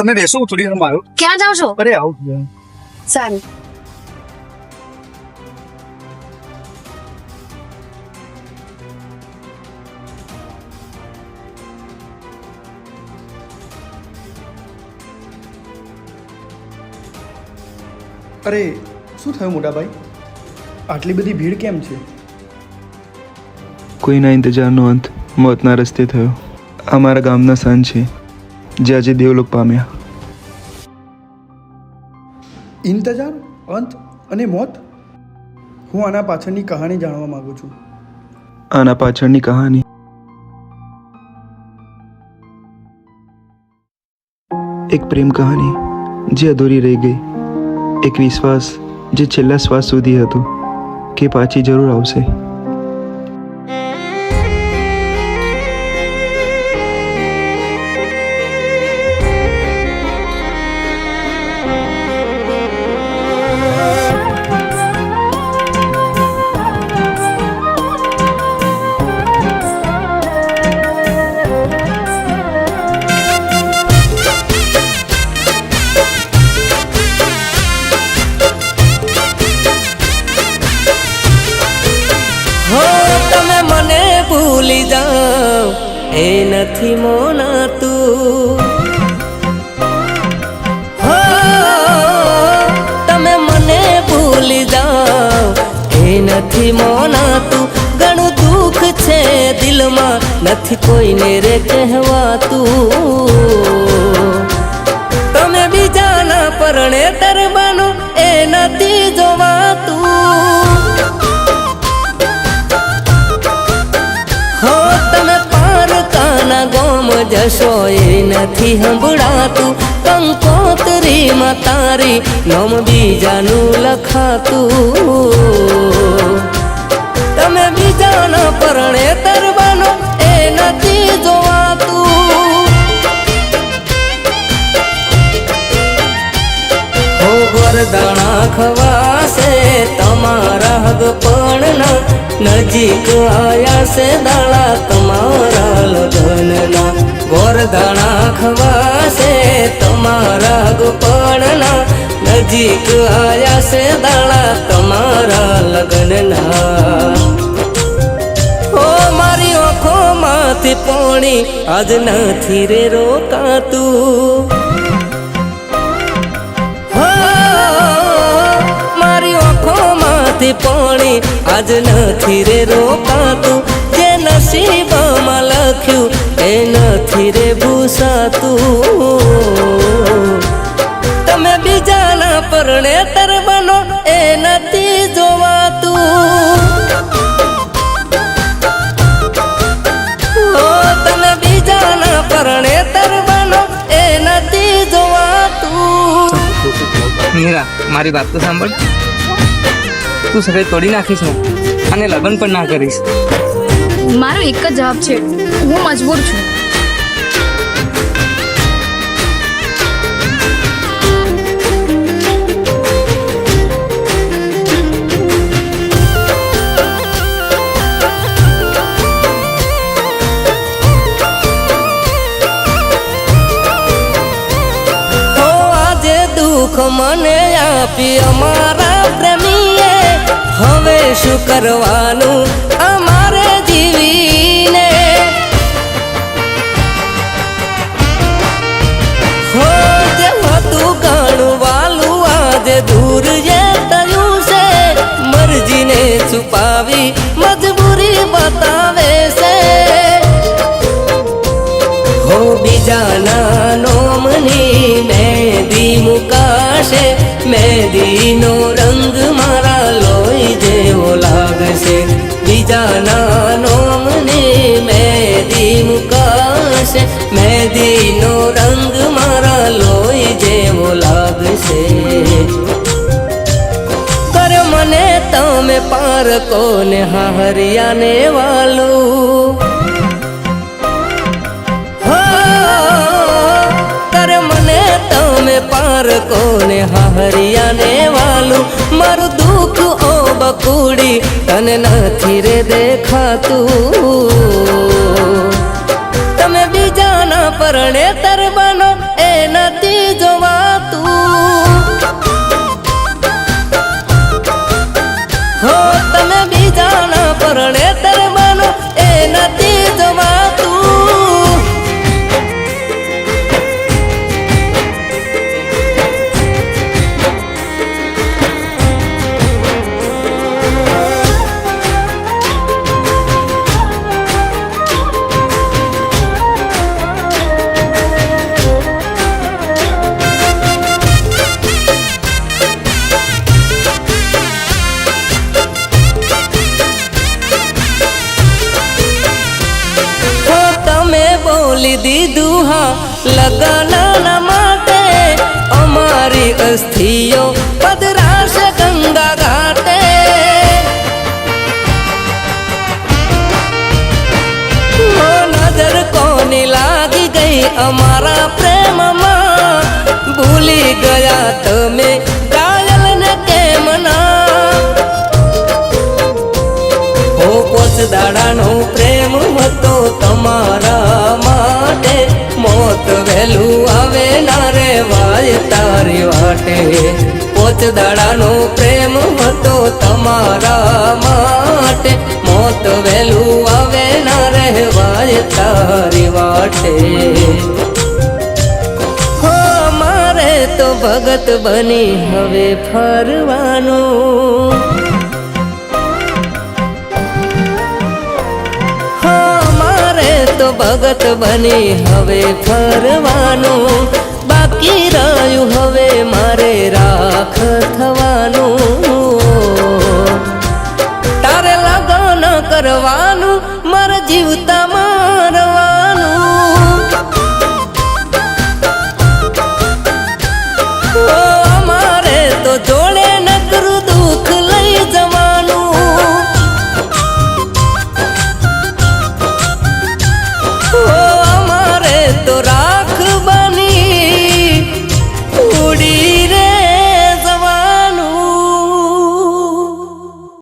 તમે બેસો થોડી વાર મારો. ક્યાં જાવ છો? અરે આવું. સારું. અરે શું થયું મોટા ભાઈ? આટલી બધી ભીડ કેમ છે? કોઈના ઇંતજારનો અંત મોતના રસ્તે થયો. અમારા ગામના સંત છે જે આજે દેવલોક પામ્યા. ઇંતજાર, અંત અને મોત? હું આના પાછળની કહાણી જાણવા માંગુ છું. આના પાછળની કહાની એક પ્રેમ કહાની જે અધૂરી રહી ગઈ. એક વિશ્વાસ જે છેલ્લા શ્વાસ સુધી હતો કે પાછી જરૂર આવશે. ભૂલી જાઓ એ નથી મોનાતું. હો તમે મને ભૂલી જાઓ એ નથી મોનાતું. ઘણું દુઃખ છે દિલમાં નથી કોઈને રે કહેવાતું. તમે બીજાના પરણે તરવાનો એ નથી જોવાતું. ગોમ જશો એ નથી સંભળાતું. કંકોતરીમાં તારી નામ બીજાનું લખાતું. તમે બીજાના પરણે તરવાનો એ નથી જોવાતું. હો વરદાણા ખવાશે તમારા હગ પણ નજીક આયા છે દાડા તમારા લગ્નના. વરદાણા ખવાશે તમારા ગોપણના નજીક આયા છે દાડા તમારા લગ્નના. ઓ મારી આંખોમાંથી પાણી આજ નથી રે રોકાતું. મારી આંખોમાંથી પાણી આજ નથી રે રોકાતું. જે નસીબમાં લખ્યું એ નથી રે ભૂસાતું. તમે બીજાના પરણે તરવાનો એ નથી જોવાતું. તમે બીજાના પરણે તરવાનો એ નથી જોવાતું. મીરા, મારી વાત તો સાંભળ. તું સફેદ તોડી નાખીશ ને અને લગ્ન પણ ના કરીશ. મારો એક જ જવાબ છે, હું મજબૂર છું. હો આજે દુઃખ મને આપી અમારા પ્રેમીએ. હવે શું કરવાનું અમારે જીવીને? હો જે હતું ઘણું વાલું આજે દૂર જે થયું છે. મરજીને છુપાવી મજબૂરી બતાવે છે. હો બીજાના નોમની મહેંદી મુકાશે. મહેંદીનો રંગ મારા લોહી જેવો લાગશે. બીજાના નોમની મહેંદી મુકાશે. મહેંદીનો રંગ મારા લોહી જેવો લાગશે. કર મને તમે પાર કોને હાહરિયાને વાલું. તમે પાર કોને હાહરિયાને વાલું. મારું દુઃખ ઓ બકુડી તને નથી રે દેખાતું. તમે બીજાના પરણે તરવાનો એ નથી લગનના માટે અમારી અસ્થિઓ પધરાશે ગંગા ઘાટે. ઓ નજર કોની લાગી ગઈ અમારા પ્રેમમાં, ભૂલી ગયા તમે ઘાયલને કેમ ના. ઓ પોચ દાડાનો પ્રેમ હતો તમારા માટે, મોત વહેલું આવે ના રે વાય તારી વાટે. પોચ દાડાનો પ્રેમ હતો તમારા માટે, મોત વહેલું આવે ના રે વાય તારી વાટે. હો મારે તો ભગત બની હવે ફરવાનું, તો ભગત બની હવે ફરવાનું, બાકી રહ્યું હવે